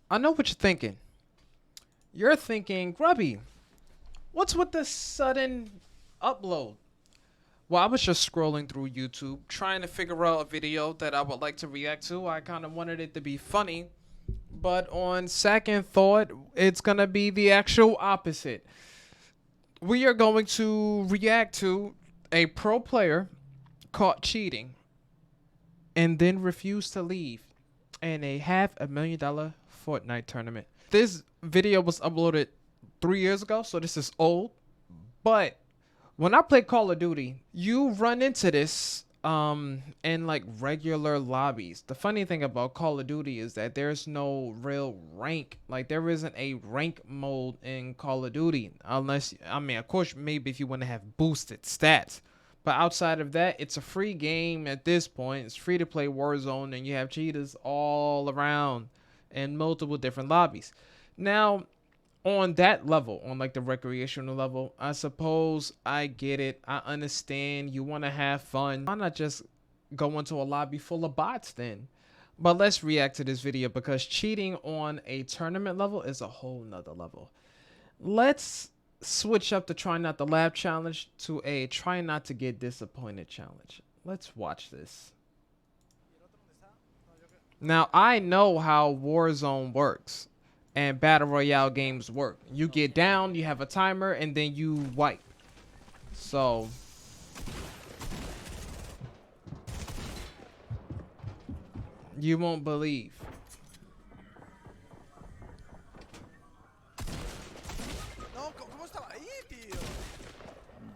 I know what you're thinking. You're thinking, Grubby, what's with this sudden upload? Well, I was just scrolling through YouTube trying to figure out a video that I would like to react to. I kind of wanted it to be funny, but on second thought, it's going to be the actual opposite. We are going to react to a pro player caught cheating and then refused to leave in a $500,000 Fortnite tournament. This video was uploaded 3 years ago, so this is old. But when I play Call of Duty, you run into this in like regular lobbies. The funny thing about Call of Duty is that there's no real rank. Like there isn't a rank mode in Call of Duty unless, I mean, of course, maybe if you want to have boosted stats. But outside of that, it's a free game at this point. It's free to play Warzone, and you have cheaters all around in multiple different lobbies. Now, on that level, on like the recreational level, I suppose I get it. I understand you want to have fun. Why not just go into a lobby full of bots then? But let's react to this video because cheating on a tournament level is a whole nother level. Let's switch up the try not to laugh challenge to a try not to get disappointed challenge. Let's watch this. Now, I know how Warzone works and Battle Royale games work. You get down, you have a timer, and then you wipe. So, you won't believe. No, ¿cómo estaba ahí, tío?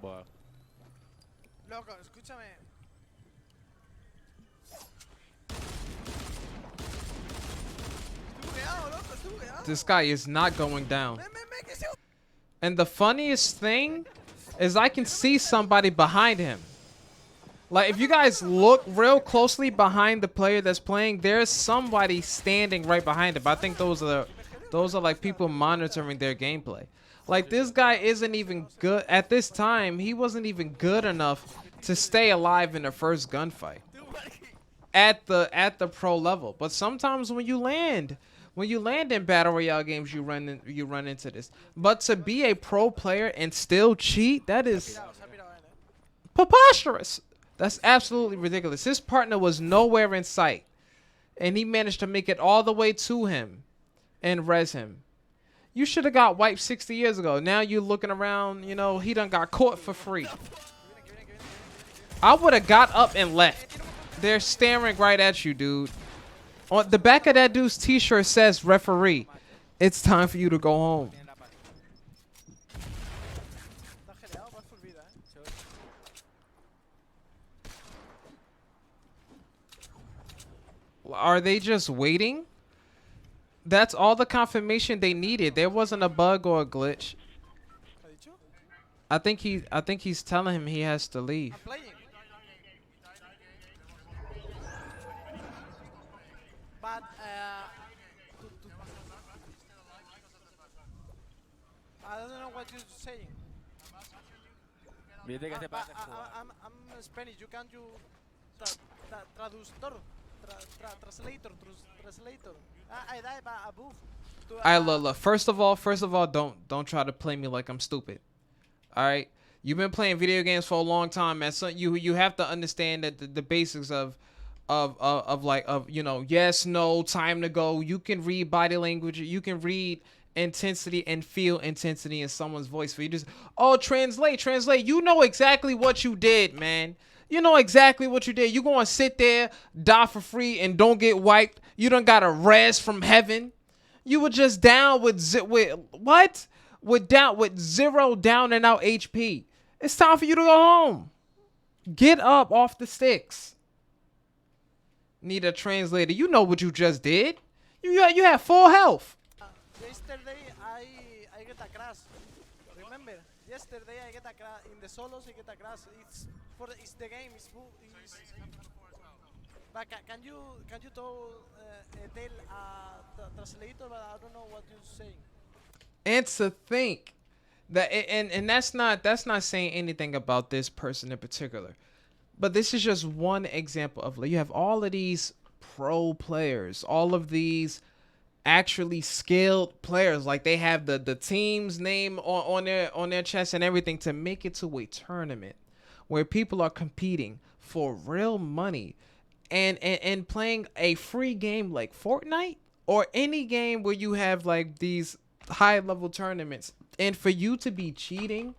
Buah. Loco, escúchame. Estoy bugueado, loco, estoy bugueado. This guy is not going down. Que se... And the funniest thing is I can see somebody behind him. Like, if you guys look real closely behind the player that's playing, there's somebody standing right behind him. I think those are like people monitoring their gameplay. Like, this guy isn't even good. At this time, he wasn't even good enough to stay alive in the first gunfight at the pro level. But sometimes when you land in Battle Royale games, you run into this. But to be a pro player and still cheat, that is preposterous. That's absolutely ridiculous. His partner was nowhere in sight, and he managed to make it all the way to him and res him. You should have got wiped 60 years ago. Now you're looking around, you know, he done got caught for free. I would have got up and left. They're staring right at you, dude. On the back of that dude's t-shirt says referee. It's time for you to go home. Are they just waiting? That's all the confirmation they needed. There wasn't a bug or a glitch. I think he's telling him he has to leave. But I don't know what you're saying. I'm Spanish. You can't you translator. I die by above. Alright, look. First of all, don't try to play me like I'm stupid. Alright? You've been playing video games for a long time, man. So you have to understand that the basics of you know, yes, no, time to go. You can read body language, you can read intensity and feel intensity in someone's voice. For you just, oh, translate. You know exactly what you did, man. You know exactly what you did. You gonna sit there, die for free, and don't get wiped. You done got a res from heaven. You were just down with with 0 down and out HP. It's time for you to go home. Get up off the sticks. Need a translator. You know what you just did. You have full health. Yesterday I get a crash. Remember? Yesterday I get a crash in the solos. I get a crash. It's the game. But can you tell translator? But I don't know what you're saying. And to think that and that's not saying anything about this person in particular. But this is just one example of, like, you have all of these pro players, all of these actually skilled players. Like they have the team's name on their chest and everything to make it to a tournament where people are competing for real money and playing a free game like Fortnite or any game where you have like these high level tournaments, and for you to be cheating.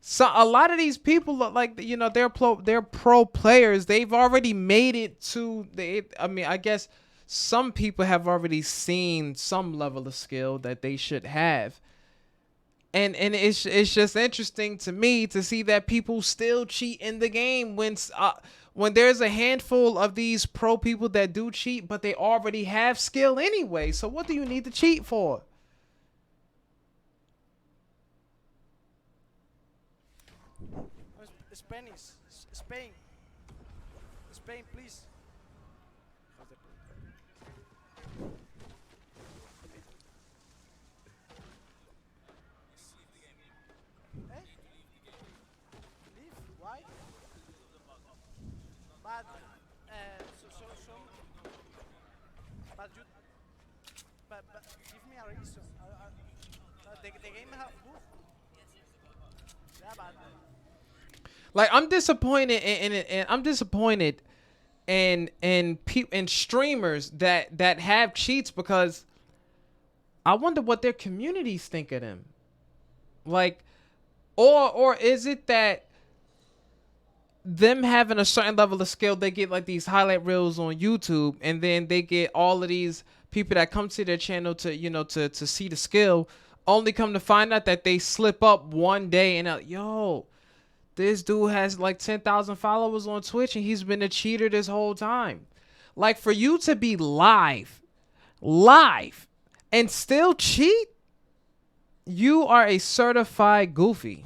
So a lot of these people look like, you know, they're pro players. They've already made it to the. I mean, I guess some people have already seen some level of skill that they should have, and it's just interesting to me to see that people still cheat in the game when there's a handful of these pro people that do cheat, but they already have skill anyway. So what do you need to cheat for? Spanish. Spain. Spain, please. Eh? Leave? Why? But but you but give me a reason. The game have book. Yeah, but Like I'm disappointed and I'm disappointed in streamers that have cheats, because I wonder what their communities think of them. Like, or is it that them having a certain level of skill, they get like these highlight reels on YouTube, and then they get all of these people that come to their channel to, you know, to see the skill, only come to find out that they slip up one day and yo, this dude has like 10,000 followers on Twitch and he's been a cheater this whole time. Like, for you to be live and still cheat, you are a certified goofy.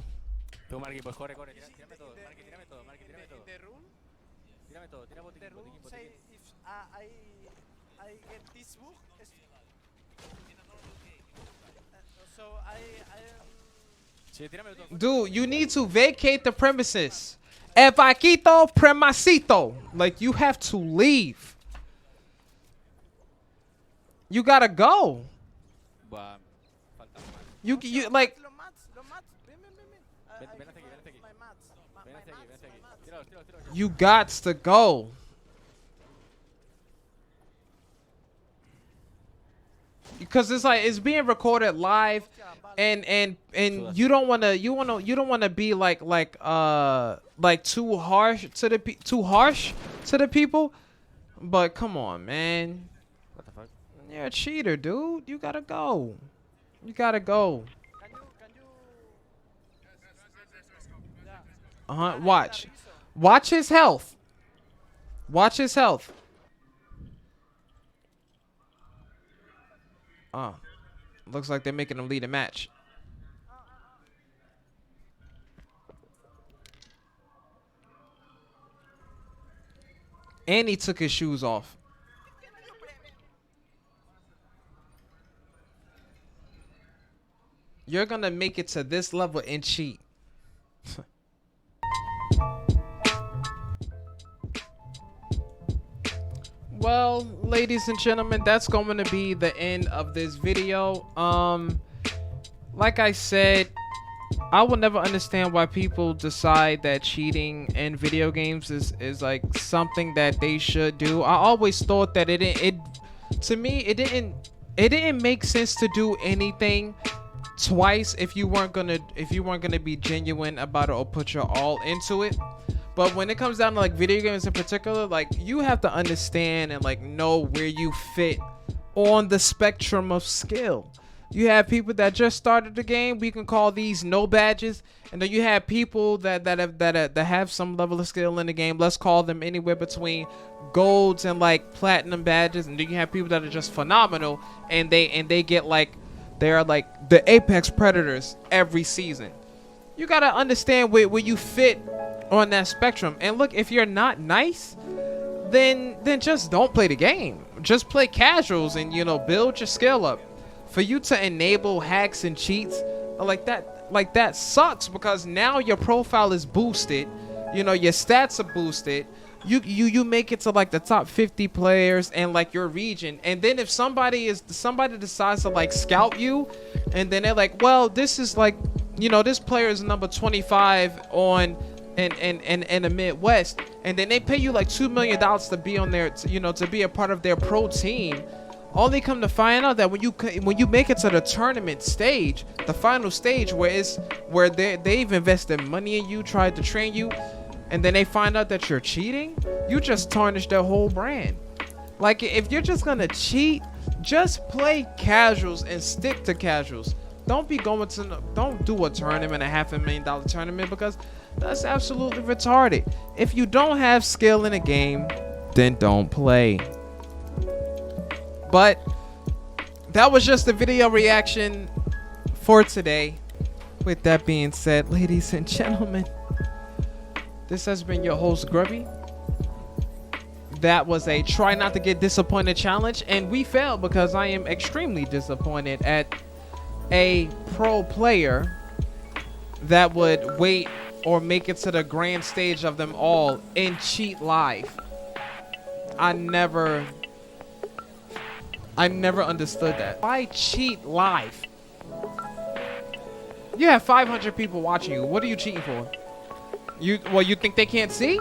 in the rule say if I get this book, so Dude, you need to vacate the premises. Evaquito premasito. Like, you have to leave. You gotta go. You like. Lo mats. Ven aquí. My mats. You gots to go. Because it's like it's being recorded live, and you don't wanna be like too harsh to the people. But come on, man. What the fuck? You're a cheater, dude. You gotta go. You gotta go. Can you Watch. Watch his health. Watch his health. Looks like they're making him lead a match. And he took his shoes off. You're gonna make it to this level and cheat. Well, ladies and gentlemen, that's going to be the end of this video. Like I said, I will never understand why people decide that cheating in video games is like something that they should do. I always thought that to me it didn't make sense to do anything twice if you weren't gonna be genuine about it or put your all into it. But when it comes down to like video games in particular, like you have to understand and like know where you fit on the spectrum of skill. You have people that just started the game. We can call these no badges, and then you have people that have some level of skill in the game. Let's call them anywhere between golds and like platinum badges, and then you have people that are just phenomenal, and they get like they're like the apex predators every season. You gotta understand where you fit on that spectrum. And look, if you're not nice, then just don't play the game. Just play casuals and, you know, build your skill up. For you to enable hacks and cheats like that sucks, because now your profile is boosted, you know, your stats are boosted, you make it to like the top 50 players and like your region, and then if somebody decides to like scout you, and then they're like, well, this is like, this player is number 25 on in the Midwest, and then they pay you like $2 million to be on their, to be a part of their pro team. Only come to find out that when you make it to the tournament stage, the final stage where they've invested money in you, tried to train you, and then they find out that you're cheating, you just tarnish their whole brand. Like, if you're just gonna cheat, just play casuals and stick to casuals. Don't do a tournament, a $500,000 tournament, because that's absolutely retarded. If you don't have skill in a game, then don't play. But that was just a video reaction for today. With that being said, ladies and gentlemen, this has been your host, Grubby. That was a try not to get disappointed challenge, and we failed because I am extremely disappointed at a pro player that would wait or make it to the grand stage of them all and cheat live. I never understood that. Why cheat live? You have 500 people watching you. What are you cheating for? You think they can't see?